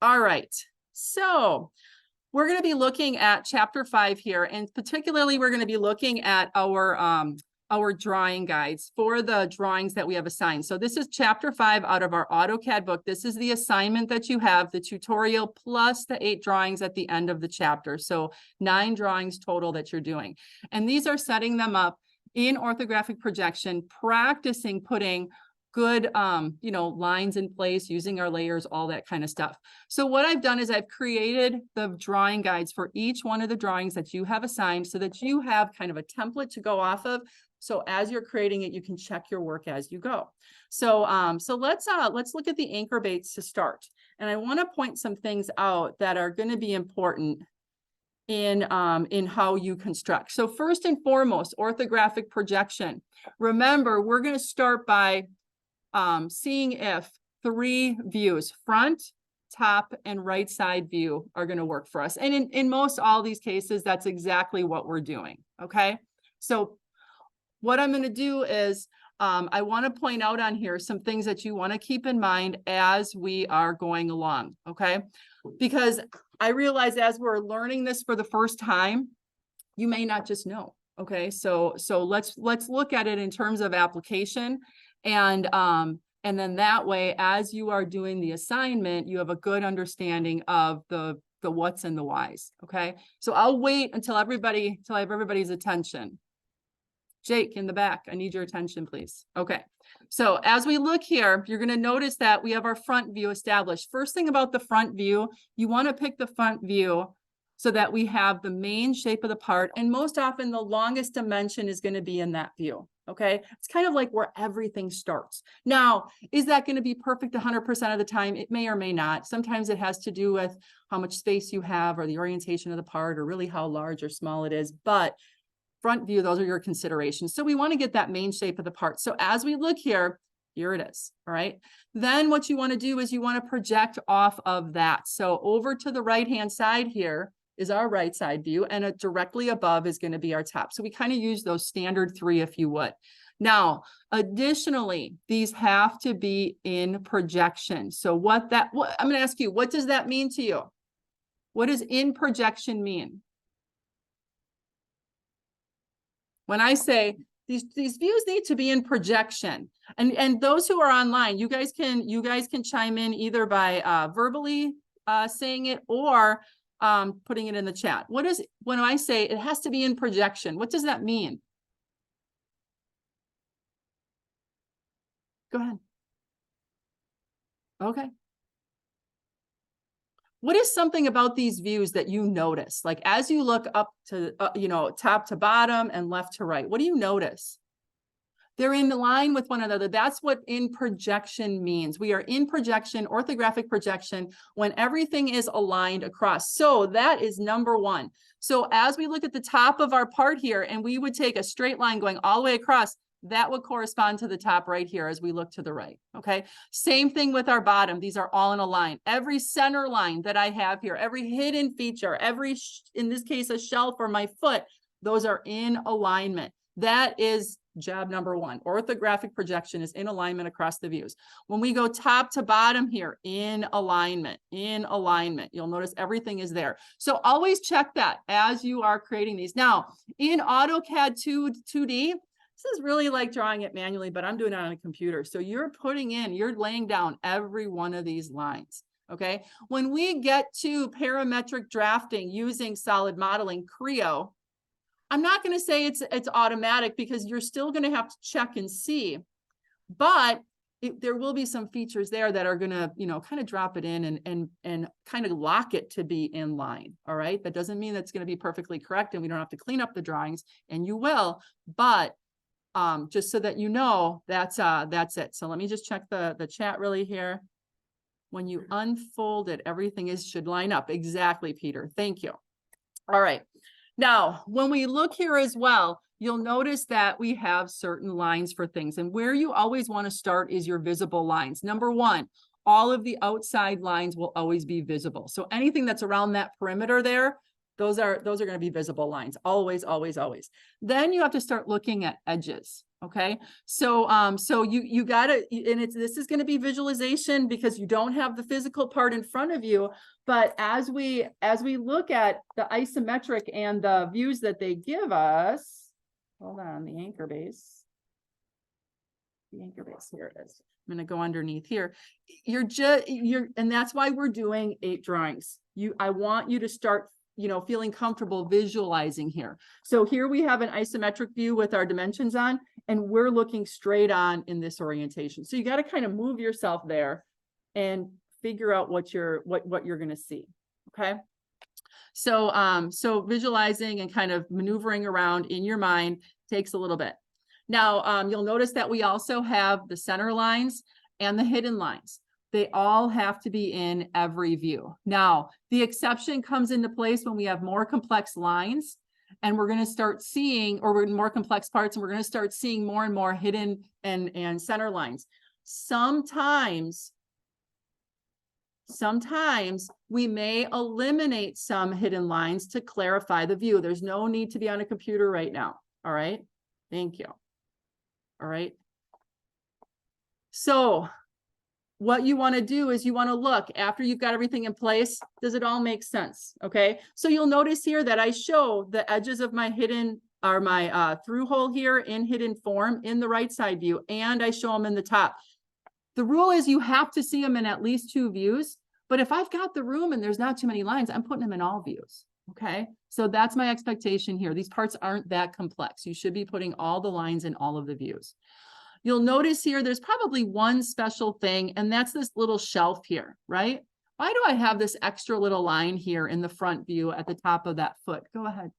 All right, so we're going to be looking at chapter 5 here, and particularly we're going to be looking at our drawing guides for the drawings that we have assigned. So this is chapter 5 out of our AutoCAD book. This is the assignment that you have, the tutorial plus the 8 drawings at the end of the chapter. So 9 drawings total that you're doing. And these are setting them up in orthographic projection, practicing putting good lines in place, using our layers, all that kind of stuff. So what I've done is I've created the drawing guides for each one of the drawings that you have assigned so that you have kind of a template to go off of. So as you're creating it, you can check your work as you go. So let's look at the anchor baits to start. And I want to point some things out that are going to be important in how you construct. So first and foremost, orthographic projection. Remember, we're going to start by seeing if 3 views, front, top, and right side view, are going to work for us. And in most all these cases, that's exactly what we're doing. Okay. So what I'm going to do is I want to point out on here some things that you want to keep in mind as we are going along. Okay. Because I realize as we're learning this for the first time, you may not just know. Okay. So let's look at it in terms of application. And then that way, as you are doing the assignment, you have a good understanding of the what's and the whys. Okay. So I'll wait until I have everybody's attention. Jake in the back, I need your attention, please. Okay. So as we look here, you're going to notice that we have our front view established. First thing about the front view, you want to pick the front view so that we have the main shape of the part. And most often the longest dimension is going to be in that view. Okay. It's kind of like where everything starts. Now, is that going to be perfect 100% of the time? It may or may not. Sometimes it has to do with how much space you have or the orientation of the part or really how large or small it is. But front view, those are your considerations. So we want to get that main shape of the part. So as we look here, here it is. All right. Then what you want to do is you want to project off of that. So over to the right-hand side here is our right side view, and directly above is going to be our top. So we kind of use those standard 3, if you would. Now, additionally, these have to be in projection. So I'm going to ask you, what does that mean to you? What does in projection mean? When I say these views need to be in projection, and those who are online, you guys can chime in either by verbally saying it or putting it in the chat. When I say it has to be in projection, what does that mean? Go ahead. Okay. What is something about these views that you notice? Like as you look up to, top to bottom and left to right, what do you notice? They're in line with one another. That's what in projection means. We are in projection, orthographic projection, when everything is aligned across. So that is number 1. So as we look at the top of our part here, and we would take a straight line going all the way across, that would correspond to the top right here as we look to the right. Okay. Same thing with our bottom. These are all in a line. Every center line that I have here, every hidden feature, in this case, a shelf or my foot, those are in alignment. That is job number 1. Orthographic projection is in alignment across the views. When we go top to bottom here, in alignment. You'll notice everything is there. So always check that as you are creating these. Now, in AutoCAD 2D, this is really like drawing it manually, but I'm doing it on a computer. So you're laying down every one of these lines. Okay. When we get to parametric drafting using solid modeling, Creo, I'm not going to say it's automatic because you're still going to have to check and see, but there will be some features there that are going to, kind of drop it in and kind of lock it to be in line. All right. That doesn't mean that's going to be perfectly correct and we don't have to clean up the drawings, and you will, but just so that you know, that's it. So let me just check the chat really here. When you unfold it, everything should line up. Exactly, Peter. Thank you. All right. Now, when we look here as well, you'll notice that we have certain lines for things, and where you always want to start is your visible lines. Number 1, all of the outside lines will always be visible. So anything that's around that perimeter there, Those are going to be visible lines. Always, always, always. Then you have to start looking at edges. Okay. So, so you gotta, and this is going to be visualization because you don't have the physical part in front of you. But as we look at the isometric and the views that they give us, hold on, the anchor base. The anchor base, here it is. I'm going to go underneath here. And that's why we're doing 8 drawings. I want you to start, feeling comfortable visualizing here. So here we have an isometric view with our dimensions on, and we're looking straight on in this orientation. So you got to kind of move yourself there and figure out what you're going to see. Okay. So, so visualizing and kind of maneuvering around in your mind takes a little bit. Now, you'll notice that we also have the center lines and the hidden lines. They all have to be in every view. Now, the exception comes into place when we have more complex lines and we're going to start seeing, or we're in more complex parts, and we're going to start seeing more and more hidden and center lines. Sometimes we may eliminate some hidden lines to clarify the view. There's no need to be on a computer right now. All right. Thank you. All right. So what you want to do is you want to look after you've got everything in place. Does it all make sense? Okay. So you'll notice here that I show the edges of my hidden or my through hole here in hidden form in the right side view, and I show them in the top. The rule is you have to see them in at least 2 views. But if I've got the room and there's not too many lines, I'm putting them in all views. Okay. So that's my expectation here. These parts aren't that complex. You should be putting all the lines in all of the views. You'll notice here, there's probably one special thing, and that's this little shelf here, right? Why do I have this extra little line here in the front view at the top of that foot? Go ahead.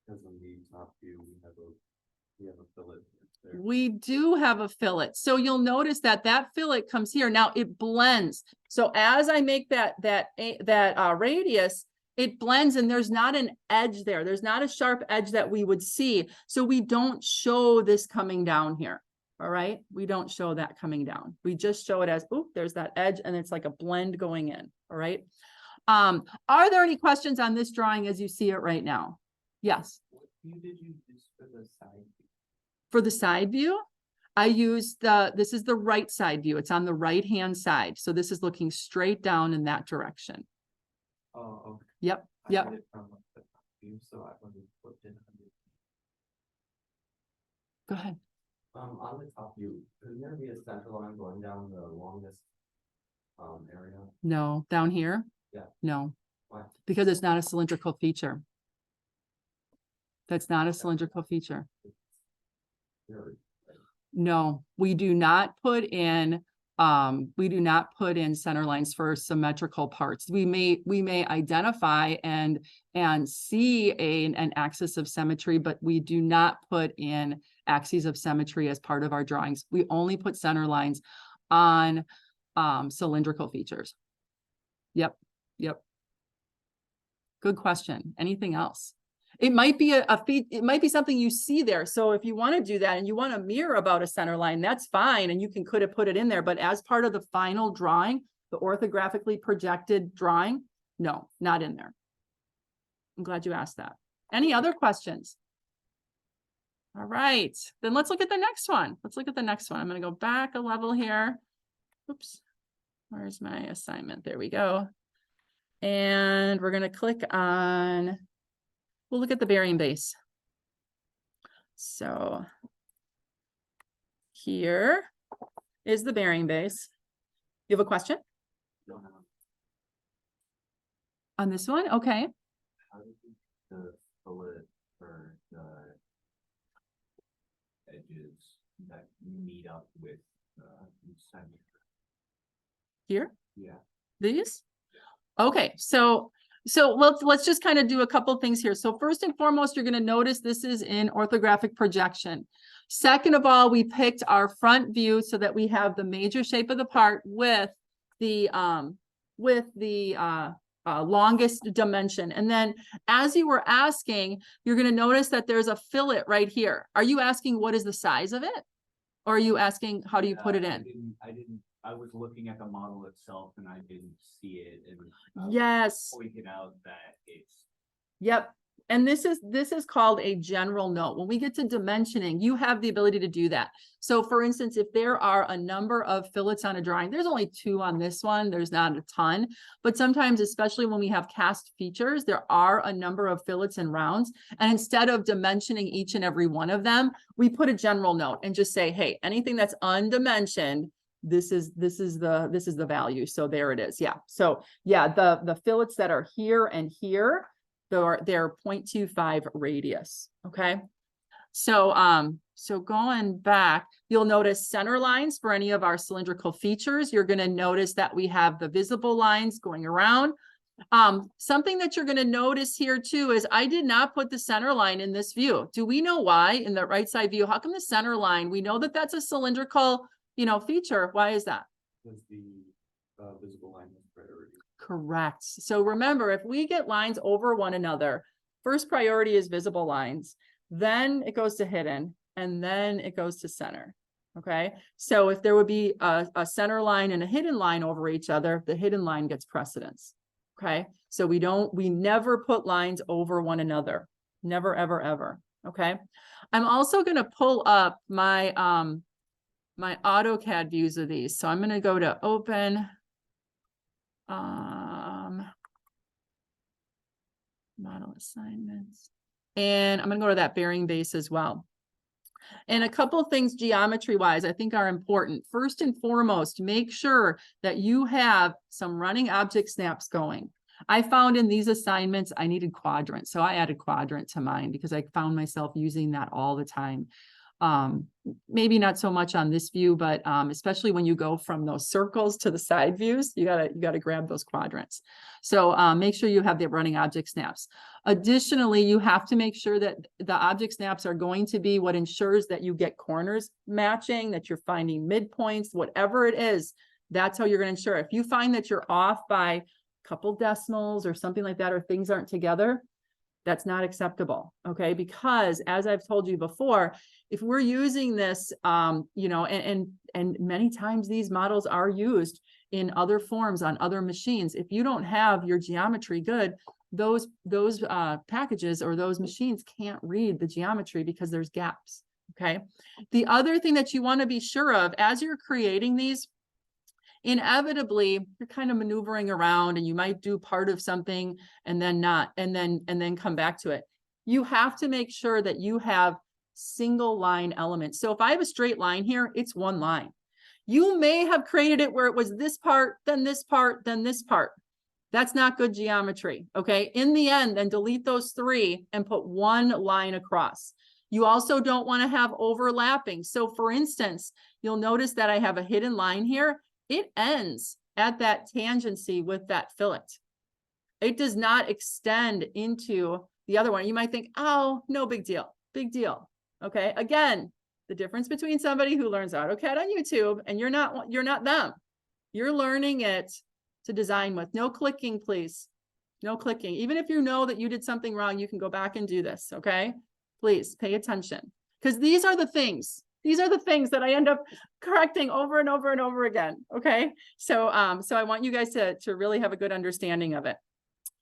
Because on the top view, we have a fillet there. We do have a fillet. So you'll notice that fillet comes here. Now it blends. So as I make that radius, it blends, and there's not an edge there. There's not a sharp edge that we would see. So we don't show this coming down here. All right. We don't show that coming down. We just show it as, oh, there's that edge, and it's like a blend going in. All right. Are there any questions on this drawing as you see it right now? Yes. What view did you use for the side view? For the side view, I used this is the right side view. It's on the right-hand side. So this is looking straight down in that direction. Oh, okay. Yep. I Yep. did it from the top view, so I wanted to put in 100. Go ahead. On the top view, isn't there be a center line going down the longest area? No, down here? Yeah. No. Why? Because it's not a cylindrical feature. That's not a cylindrical feature. No, we do not put in center lines for symmetrical parts. We may identify and see an axis of symmetry, but we do not put in axes of symmetry as part of our drawings. We only put center lines on cylindrical features. Yep. Good question. Anything else? It might be it might be something you see there. So if you want to do that and you want to mirror about a center line, that's fine. And you could have put it in there, but as part of the final drawing, the orthographically projected drawing, no, not in there. I'm glad you asked that. Any other questions? All right, then let's look at the next one. Let's look at the next one. I'm going to go back a level here. Oops. Where's my assignment? There we go. And we're going to click on, we'll look at the bearing base. So here is the bearing base. You have a question? On this one? Okay. How did you the fillet for the edges that meet up with center? Here? Yeah. These? Okay, so let's just kind of do a couple things here. So first and foremost, you're going to notice this is in orthographic projection. Second of all, we picked our front view so that we have the major shape of the part with the longest dimension. And then as you were asking, you're going to notice that there's a fillet right here. Are you asking what is the size of it? Or are you asking how do you put it in? I was looking at the model itself and I didn't see it. And yes. pointed out that it's Yep. And this is called a general note. When we get to dimensioning, you have the ability to do that. So for instance, if there are a number of fillets on a drawing, there's only 2 on this one, there's not a ton, but sometimes, especially when we have cast features, there are a number of fillets and rounds. And instead of dimensioning each and every one of them, we put a general note and just say, hey, anything that's undimensioned, this is the value. So there it is. Yeah. So yeah, the fillets that are here and here, they're 0.25 radius. Okay. So, so going back, you'll notice center lines for any of our cylindrical features. You're going to notice that we have the visible lines going around. Something that you're going to notice here too is I did not put the center line in this view. Do we know why in the right side view? How come the center line, we know that that's a cylindrical, feature. Why is that? Because the visible line is priority. Correct. So remember, if we get lines over one another, first priority is visible lines, then it goes to hidden, and then it goes to center. Okay. So if there would be a center line and a hidden line over each other, the hidden line gets precedence. Okay. So we never put lines over one another. Never, ever, ever. Okay. I'm also going to pull up my, my AutoCAD views of these. So I'm going to go to open, model assignments, and I'm going to go to that bearing base as well. And a couple of things geometry wise I think are important. First and foremost, make sure that you have some running object snaps going. I found in these assignments I needed quadrants, so I added quadrant to mine because I found myself using that all the time. Maybe not so much on this view, but especially when you go from those circles to the side views, you gotta grab those quadrants. So make sure you have the running object snaps. Additionally, you have to make sure that the object snaps are going to be what ensures that you get corners matching, that you're finding midpoints, whatever it is, that's how you're going to ensure. If you find that you're off by a couple decimals or something like that, or things aren't together, that's not acceptable. Okay. Because as I've told you before, if we're using this, and many times these models are used in other forms on other machines. If you don't have your geometry good, those packages or those machines can't read the geometry because there's gaps. Okay. The other thing that you want to be sure of as you're creating these, inevitably you're kind of maneuvering around and you might do part of something and then not, and then come back to it. You have to make sure that you have single line elements. So if I have a straight line here, it's one line. You may have created it where it was this part, then this part, then this part. That's not good geometry. Okay. In the end, then delete those 3 and put one line across. You also don't want to have overlapping. So for instance, you'll notice that I have a hidden line here. It ends at that tangency with that fillet. It does not extend into the other one. You might think, oh, no big deal. Big deal. Okay. Again, the difference between somebody who learns AutoCAD on YouTube and you're not them. You're learning it to design with. No clicking, please. No clicking. Even if you know that you did something wrong, you can go back and do this. Okay. Please pay attention, because these are the things. These are the things that I end up correcting over and over and over again. Okay. So, so I want you guys to really have a good understanding of it.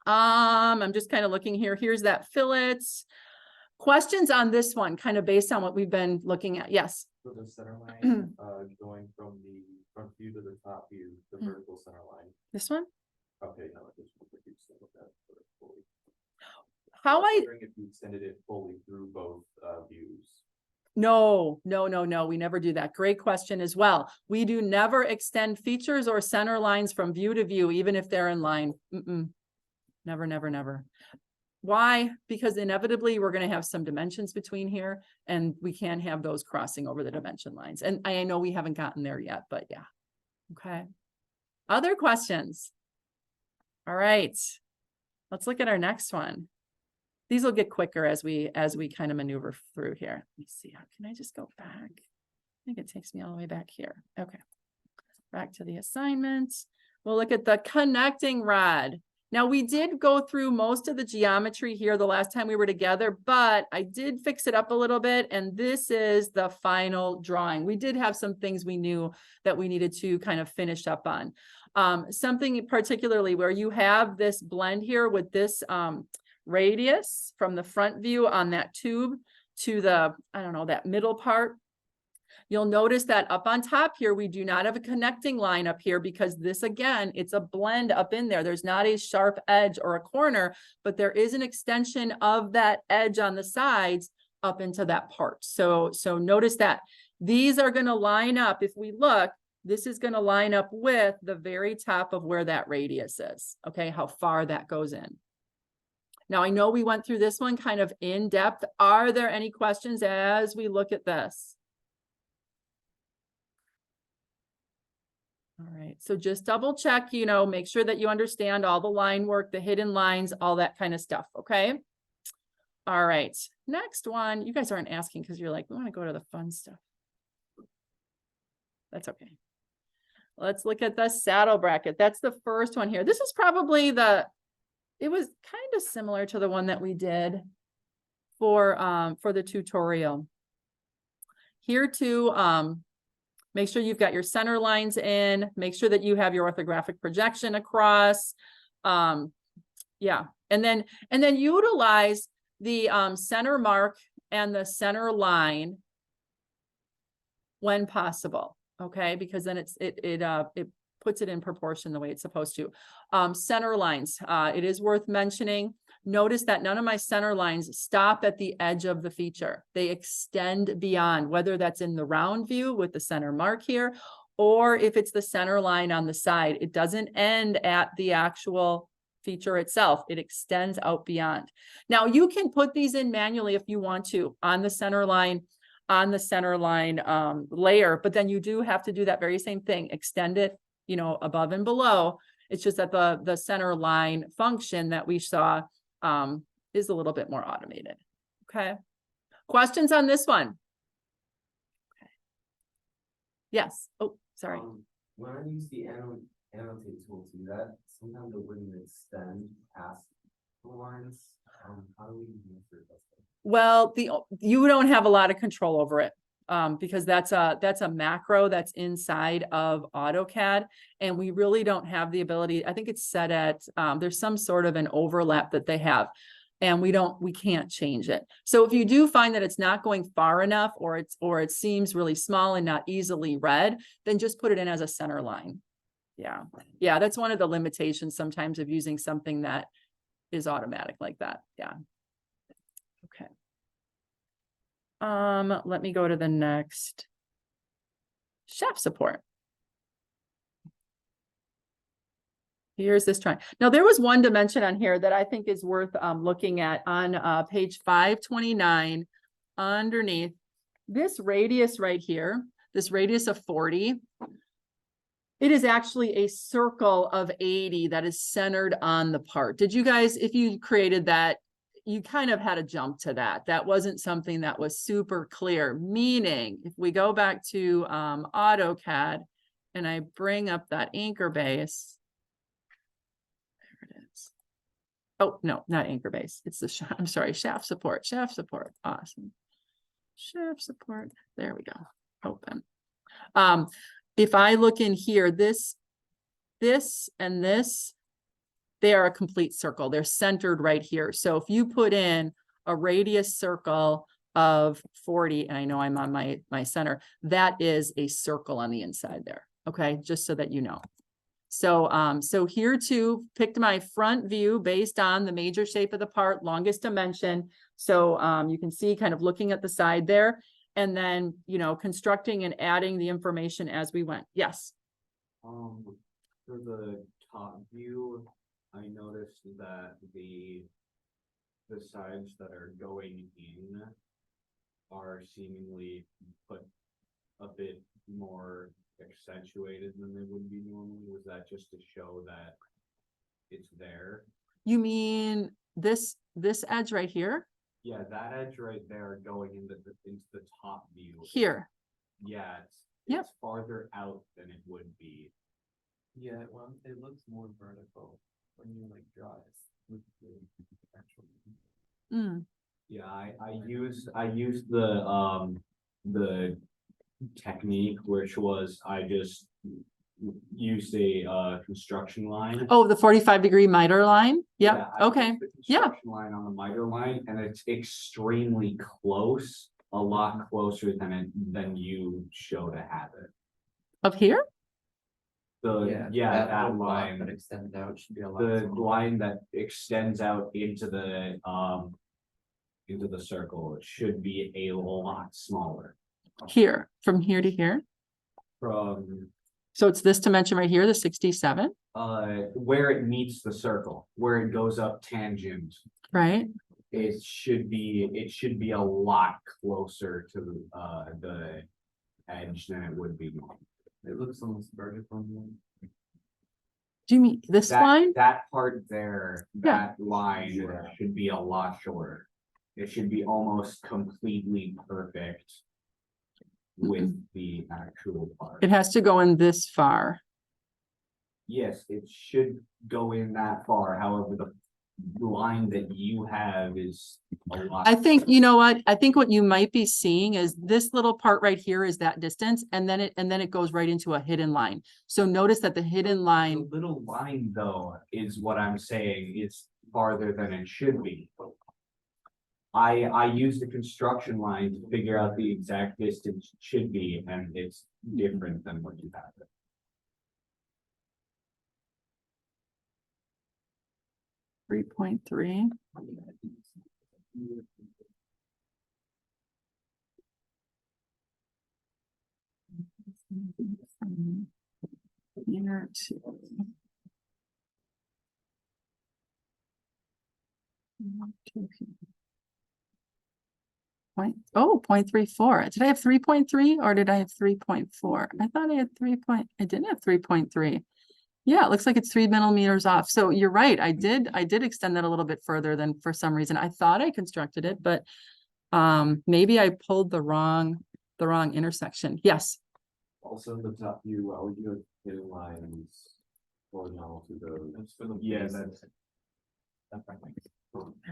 I'm just kind of looking here. Here's that fillet. Questions on this one, kind of based on what we've been looking at. Yes. So the center line, going from the front view to the top view, the vertical center line. This one? Okay, no, I just want to extend that fully. How I if you extended it fully through both views. No, we never do that. Great question as well. We do never extend features or center lines from view to view, even if they're in line. Never, never, never. Why? Because inevitably we're going to have some dimensions between here and we can't have those crossing over the dimension lines. And I know we haven't gotten there yet, but yeah. Okay. Other questions? All right. Let's look at our next one. These will get quicker as we kind of maneuver through here. Let me see. How can I just go back? I think it takes me all the way back here. Okay. Back to the assignment. We'll look at the connecting rod. Now we did go through most of the geometry here the last time we were together, but I did fix it up a little bit. And this is the final drawing. We did have some things we knew that we needed to kind of finish up on. Something particularly where you have this blend here with this radius from the front view on that tube to the, I don't know, that middle part. You'll notice that up on top here, we do not have a connecting line up here because this, again, it's a blend up in there. There's not a sharp edge or a corner, but there is an extension of that edge on the sides up into that part. So notice that these are going to line up. If we look, this is going to line up with the very top of where that radius is. Okay, how far that goes in. Now, I know we went through this one kind of in depth. Are there any questions as we look at this? All right, so just double check, you know, make sure that you understand all the line work, the hidden lines, all that kind of stuff, okay? All right, next one. You guys aren't asking because you're like, we want to go to the fun stuff. That's okay. Let's look at the saddle bracket. That's the first one here. This is probably it was kind of similar to the one that we did for the tutorial. Here too, make sure you've got your center lines in, make sure that you have your orthographic projection across. Yeah, and then utilize the center mark and the center line when possible. Okay, because then it puts it in proportion the way it's supposed to. Center lines, it is worth mentioning. Notice that none of my center lines stop at the edge of the feature. They extend beyond, whether that's in the round view with the center mark here, or if it's the center line on the side. It doesn't end at the actual feature itself. It extends out beyond. Now, you can put these in manually if you want to on the center line layer, but then you do have to do that very same thing, extend it, you know, above and below. It's just that the center line function that we saw is a little bit more automated. Okay. Questions on this one? Okay. Yes. Oh, sorry. When I use the annotate tool to do that, sometimes it wouldn't extend past the lines. How do we insert this? Well, you don't have a lot of control over it. Because that's a macro that's inside of AutoCAD, and we really don't have the ability. I think it's set at there's some sort of an overlap that they have, and we can't change it. So if you do find that it's not going far enough, or it seems really small and not easily read, then just put it in as a center line. Yeah, that's one of the limitations sometimes of using something that is automatic like that. Yeah. Okay. Let me go to the next. Chef support. Here's this try. Now, there was one dimension on here that I think is worth looking at on page 529 underneath this radius right here, this radius of 40. It is actually a circle of 80 that is centered on the part. Did you guys, if you created that, you kind of had to jump to that. That wasn't something that was super clear, meaning if we go back to AutoCAD and I bring up that anchor base, there it is. Oh, no, not anchor base. It's the, I'm sorry, shaft support, awesome. Shaft support, there we go, open. If I look in here, this and this, they are a complete circle. They're centered right here. So if you put in a radius circle of 40, and I know I'm on my center, that is a circle on the inside there. Okay, just so that you know. So so here too, picked my front view based on the major shape of the part, longest dimension. So you can see kind of looking at the side there, and then, you know, constructing and adding the information as we went. Yes. For the top view, I noticed that the sides that are going in are seemingly put a bit more accentuated than they would be normally. Was that just to show that it's there? You mean this edge right here? Yeah, that edge right there going into the top view. Here. Yeah, Yep. it's farther out than it would be. Yeah, well, it looks more vertical when you like draw it with the actual. Yeah, I used the technique, which was I just used a construction line. Oh, the 45-degree miter line? Yeah, Yep, I okay, used the yeah. construction line on the miter line, and it's extremely close, a lot closer than you show to have it. Up here? That whole block line, that extends out should be a lot. the smaller. line that extends out into the circle, it should be a lot smaller. Here, from here to here? From So it's this dimension right here, the 67, where it meets the circle, where it goes up tangent, right? it should be a lot closer to the edge than it would be. It looks almost vertical. Do you mean this line? That part there, Yeah. that line should be a lot shorter. It should be almost completely perfect with the actual part. It has to go in this far. Yes, it should go in that far. However, the line that you have is a lot. I think, you know what? I think what you might be seeing is this little part right here is that distance, and then it goes right into a hidden line. So notice that the hidden The line, little line though, is what I'm saying is farther than it should be. I used the construction line to figure out the exact distance it should be, and it's different than what you have. 3.3. Here to. Oh, 0.34. Did I have 3.3 or did I have 3.4? I thought I had I didn't have 3.3. Yeah, it looks like it's 3 millimeters off. So you're right. I did extend that a little bit further than for some reason. I thought I constructed it, but maybe I pulled the wrong intersection. Yes. Also, in the top view, would you have hidden lines horizontal to the? Yeah, There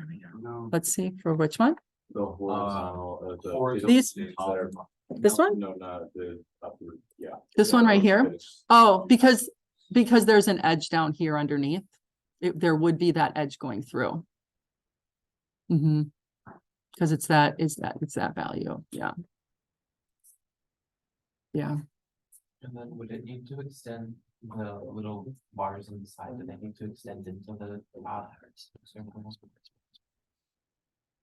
we go. No. Let's see for which one? The horizontal, These- that are- This one? No, not the upper, yeah. This one right here? It's- Oh, because there's an edge down here underneath. There would be that edge going through. Mm-hmm. Because it's that value. Yeah. Yeah. And then would it need to extend the little bars on the side? Do they need to extend into the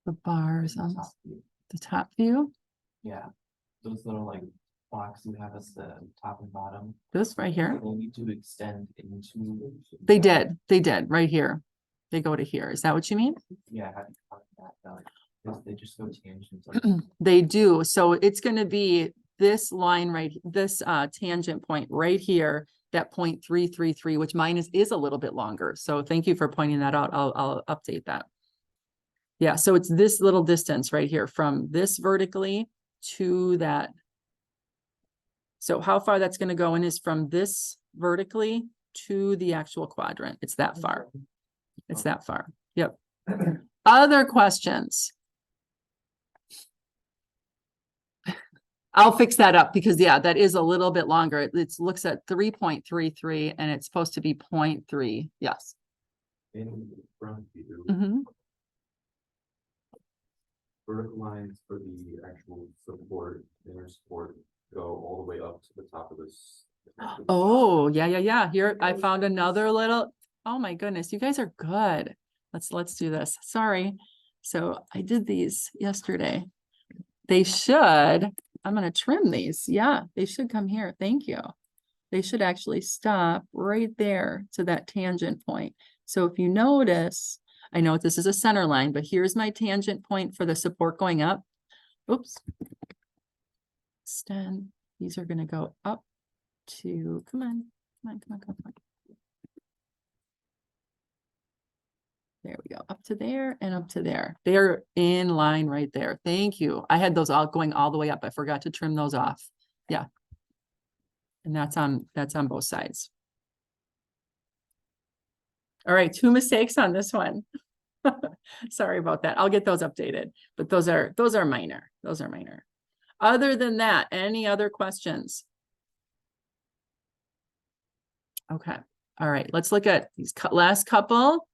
The bars on top view? the top view. Yeah, those little like blocks you have as the top and bottom. This right here. They need to extend into. They did right here. They go to here. Is that what you mean? Yeah, how do you find that? They just go tangent. They do. So it's going to be this line this tangent point right here, that 0.333, which mine is a little bit longer. So thank you for pointing that out. I'll update that. Yeah, so it's this little distance right here from this vertically to that. So how far that's going to go in is from this vertically to the actual quadrant. It's that far. It's that far. Yep. Other questions? I'll fix that up because yeah, that is a little bit longer. It looks at 3.33 and it's supposed to be 0.3. Yes. In front view, Mhm. vertical lines for the actual support, inner support, go all the way up to the top of this. Oh, yeah. Here, I found another little, oh my goodness, you guys are good. Let's do this. Sorry. So I did these yesterday. They should, I'm gonna trim these. Yeah, they should come here. Thank you. They should actually stop right there to that tangent point. So if you notice, I know this is a center line, but here's my tangent point for the support going up. Oops. Extend. These are gonna go up to, come on. There we go, up to there and up to there. They're in line right there. Thank you. I had those all going all the way up. I forgot to trim those off. Yeah. And that's on both sides. All right, 2 mistakes on this one. Sorry about that. I'll get those updated, but those are minor. Those are minor. Other than that, any other questions? Okay, all right, let's look at these last couple.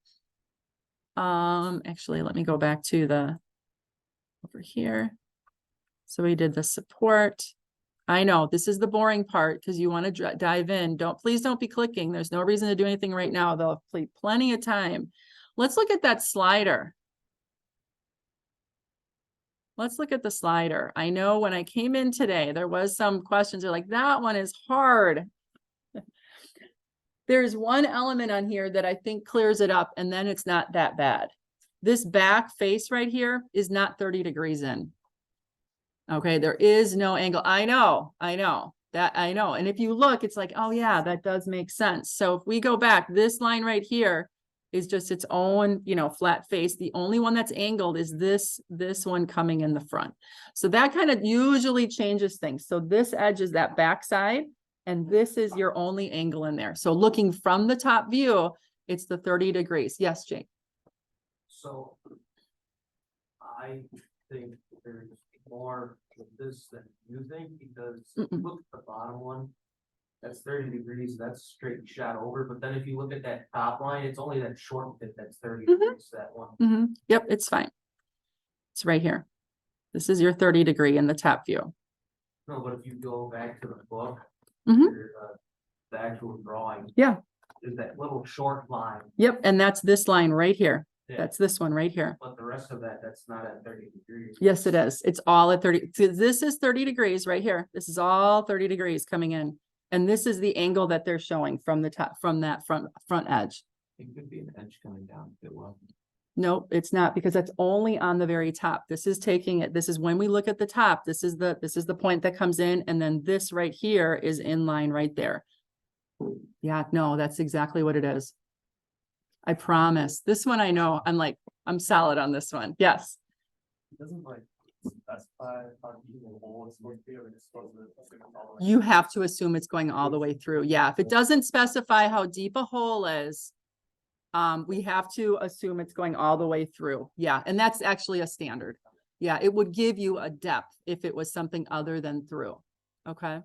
Actually, let me go back to the over here. So we did the support. I know this is the boring part because you want to dive in. Please don't be clicking. There's no reason to do anything right now. They'll play plenty of time. Let's look at that slider. Let's look at the slider. I know when I came in today, there was some questions. They're like, that one is hard. There's one element on here that I think clears it up, and then it's not that bad. This back face right here is not 30 degrees in. Okay, there is no angle. I know. That I know. And if you look, it's like, oh yeah, that does make sense. So if we go back, this line right here is just its own, flat face. The only one that's angled is this one coming in the front. So that kind of usually changes things. So this edge is that back side, and this is your only angle in there. So looking from the top view, it's the 30 degrees. Yes, Jake. So I think there's more of this than you think, because if you look at the bottom one, that's 30 degrees, that's straight shot over. But then if you look at that top line, it's only that short bit that's 30 degrees, that one. Yep, it's fine. It's right here. This is your 30 degree in the top view. No, but if you go back to the book, Mhm. your, the actual drawing. Yeah. Is that little short line. Yep, and that's this line right here. Yeah. That's this one right here. But the rest of that, that's not at 30 degrees. Yes, it is. It's all at 30. So this is 30 degrees right here. This is all 30 degrees coming in. And this is the angle that they're showing from the top, from that front edge. It could be an edge coming down if it will. Nope, it's not, because that's only on the very top. This is taking it. This is when we look at the top. This is the point that comes in, and then this right here is in line right there. Yeah, no, that's exactly what it is. I promise. This one I know. I'm solid on this one. Yes. It doesn't like specify how deep the hole is going to be, or it's supposed to assume it's all the way. You have to assume it's going all the way through. Yeah, if it doesn't specify how deep a hole is, we have to assume it's going all the way through. Yeah, and that's actually a standard. Yeah, it would give you a depth if it was something other than through. Okay.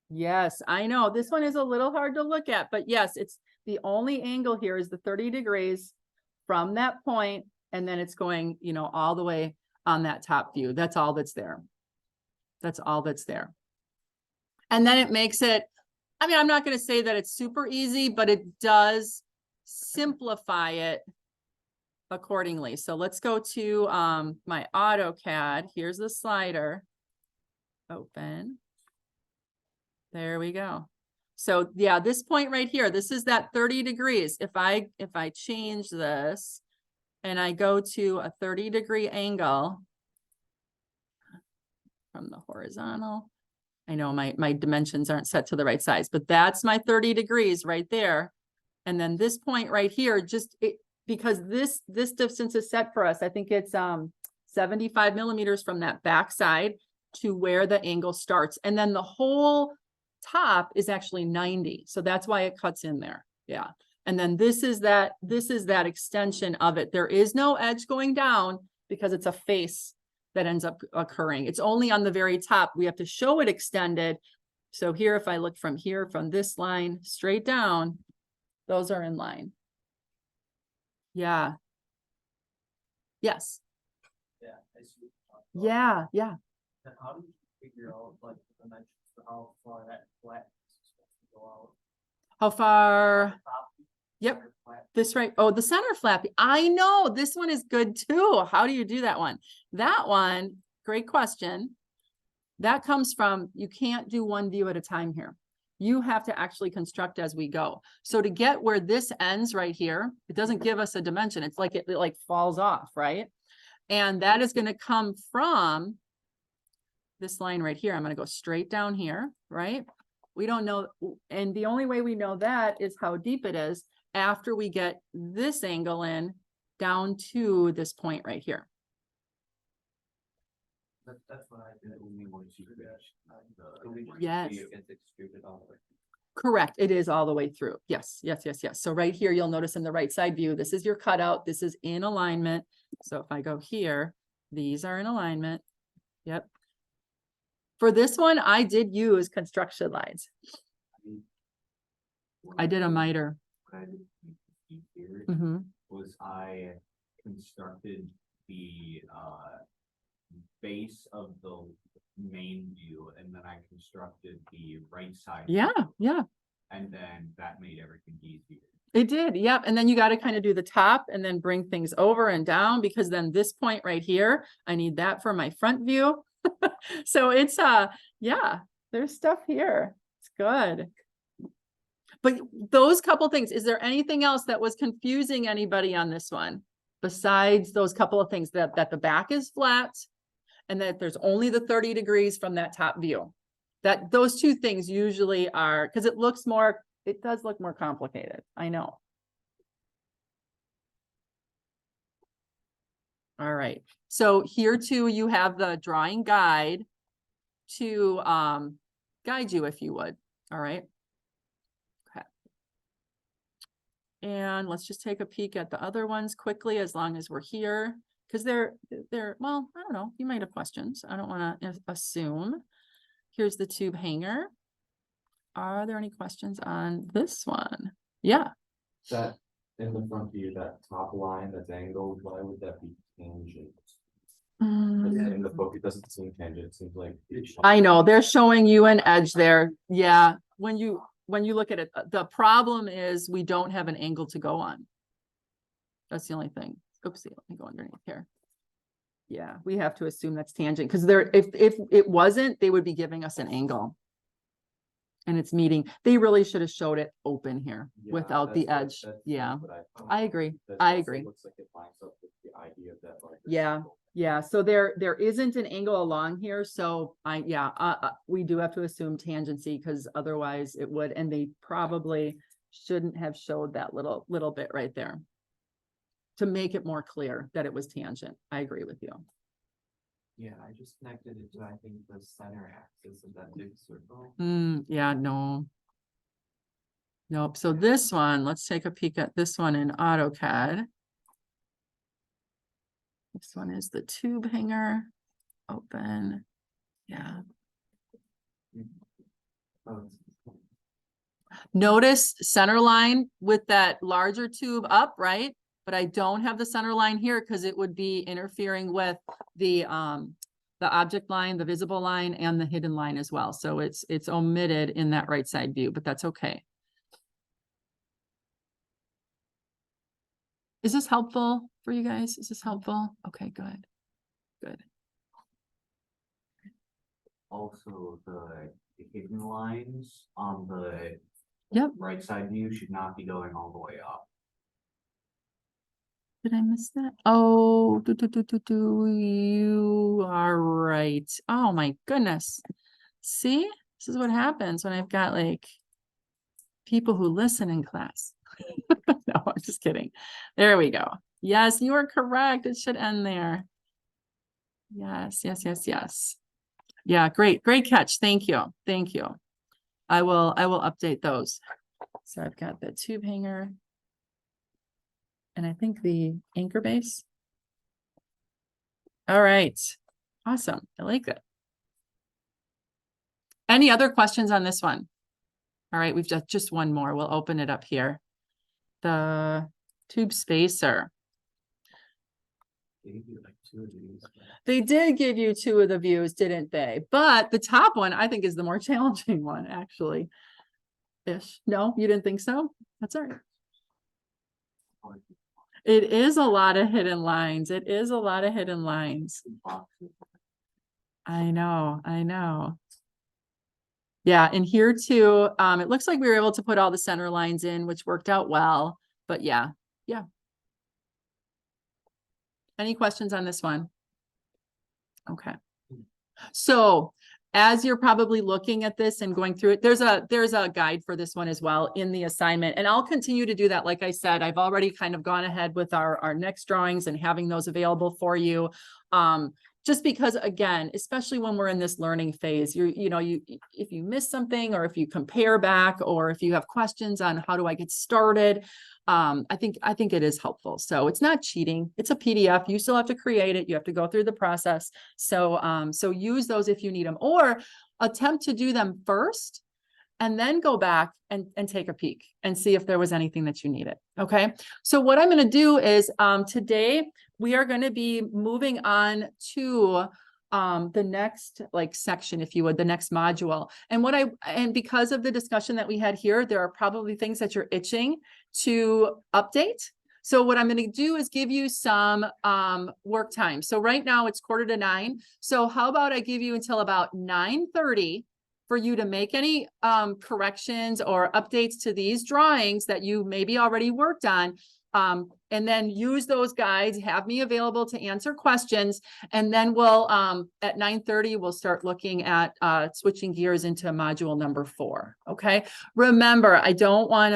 Yes, I know this one is a little hard to look at, but yes, it's the only angle here is the 30 degrees from that point, and then it's going, all the way on that top view. That's all that's there. That's all that's there. And then it makes it, I'm not going to say that it's super easy, but it does simplify it accordingly. So let's go to my AutoCAD. Here's the slider. Open. There we go. So yeah, this point right here, this is that 30 degrees. If I change this and I go to a 30-degree angle from the horizontal, I know my dimensions aren't set to the right size, but that's my 30 degrees right there. And then this point right here, because this distance is set for us, I think it's 75 millimeters from that back side to where the angle starts. And then the whole top is actually 90. So that's why it cuts in there. Yeah. And then this is that extension of it. There is no edge going down because it's a face that ends up occurring. It's only on the very top. We have to show it extended. So here, if I look from here, from this line straight down, those are in line. Yeah. Yes. Yeah, I see what you're talking about. Yeah. Then how do you figure out like the dimensions for how far that flat is supposed to go out? How far? Top, Yep. center flat. This right. Oh, the center flappy. I know this one is good too. How do you do that one? That one, great question. That comes from, you can't do one view at a time here. You have to actually construct as we go. So to get where this ends right here, it doesn't give us a dimension. It's like it like falls off, right? And that is going to come from this line right here. I'm going to go straight down here, right? We don't know. And the only way we know that is how deep it is after we get this angle in down to this point right here. That's what I did. Yes. It's extruded all the way. Correct. It is all the way through. Yes. So right here, you'll notice in the right side view, this is your cutout. This is in alignment. So if I go here, these are in alignment. Yep. For this one, I did use construction lines. I did a miter. what I did here Hmm. was I constructed the, base of the main view, and then I constructed the right side. Yeah, yeah, And then that made everything easier. it did. Yep. And then you got to kind of do the top and then bring things over and down, because then this point right here, I need that for my front view. So it's, yeah, there's stuff here. It's good. But those couple things, is there anything else that was confusing anybody on this one? Besides those couple of things, that the back is flat and that there's only the 30 degrees from that top view. That those two things usually are, because it does look more complicated. I know. All right. So here too, you have the drawing guide to guide you, if you would. All right. Okay. And let's just take a peek at the other ones quickly, as long as we're here, because they're, well, I don't know, you might have questions. I don't want to assume. Here's the tube hanger. Are there any questions on this one? Yeah. That in the front view, that top line that's angled, why would that be tangent? 'Cause in the book, it doesn't seem tangent, it seems like. I know, they're showing you an edge there. Yeah, when you look at it, the problem is we don't have an angle to go on. That's the only thing. Oopsie, let me go underneath here. Yeah, we have to assume that's tangent, because if it wasn't, they would be giving us an angle. And it's meeting, they really should have showed it open here Yeah, without the that's what- edge. that's Yeah, what I thought. I agree. That I also agree. Looks like it lines up with the idea of that larger Yeah. circle. Yeah, so there isn't an angle along here, so we do have to assume tangency, because otherwise it would, and they probably shouldn't have showed that little bit right there to make it more clear that it was tangent. I agree with you. Yeah, I just connected it to, I think, the center axis of that big circle. Yeah, no. Nope, so this one, let's take a peek at this one in AutoCAD. This one is the tube hanger, open, yeah. Oh, Notice center line with that larger tube up, right? But I don't have the center line here because it would be interfering with the object line, the visible line, and the hidden line as well. So it's omitted in that right side view, but that's okay. Is this helpful for you guys? Is this helpful? Okay, good. Good. Also, the hidden lines on the Yep. right side view should not be going all the way up. Did I miss that? Oh, you are right. Oh my goodness. See, this is what happens when I've got like people who listen in class. No, I'm just kidding. There we go. Yes, you are correct. It should end there. Yes, yes, yes, yes. Yeah, great catch. Thank you. Thank you. I will update those. So I've got the tube hanger. And I think the anchor base. All right. Awesome. I like it. Any other questions on this one? All right, we've just one more. We'll open it up here. The tube spacer. they give you like 2 of these. They did give you 2 of the views, didn't they? But the top one, I think, is the more challenging one, actually. Ish. No, you didn't think so? That's all right. It is a lot of hidden lines. It is a lot of hidden lines. I know, I know. Yeah, and here too, it looks like we were able to put all the center lines in, which worked out well, but yeah. Any questions on this one? Okay. So as you're probably looking at this and going through it, there's a guide for this one as well in the assignment, and I'll continue to do that. Like I said, I've already kind of gone ahead with our next drawings and having those available for you. Just because, again, especially when we're in this learning phase, if you miss something, or if you compare back, or if you have questions on how do I get started, I think it is helpful. So it's not cheating. It's a PDF. You still have to create it. You have to go through the process. So use those if you need them, or attempt to do them first and then go back and take a peek and see if there was anything that you needed. Okay. So what I'm going to do is, today we are going to be moving on to the next like section, if you would, the next module. And because of the discussion that we had here, there are probably things that you're itching to update. So what I'm going to do is give you some work time. So right now it's 8:45. So how about I give you until about 9:30 for you to make any corrections or updates to these drawings that you maybe already worked on. And then use those guides, have me available to answer questions. And then we'll, at 9:30, we'll start looking at switching gears into module number 4. Okay. Remember, I don't want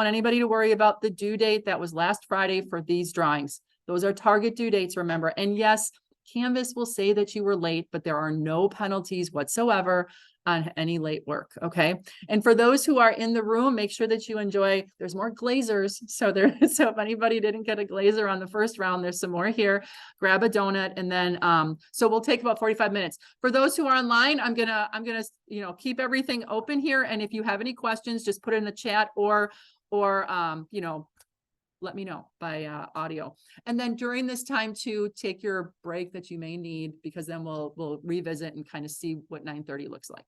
anybody to worry about the due date. That was last Friday for these drawings. Those are target due dates, remember. And yes, Canvas will say that you were late, but there are no penalties whatsoever on any late work. Okay. And for those who are in the room, make sure that you enjoy, there's more glazers. So so if anybody didn't get a glazer on the first round, there's some more here. Grab a donut. And then, so we'll take about 45 minutes. For those who are online, I'm gonna, keep everything open here. And if you have any questions, just put it in the chat or, let me know by audio. And then during this time to take your break that you may need, because then we'll revisit and kind of see what 9:30 looks like.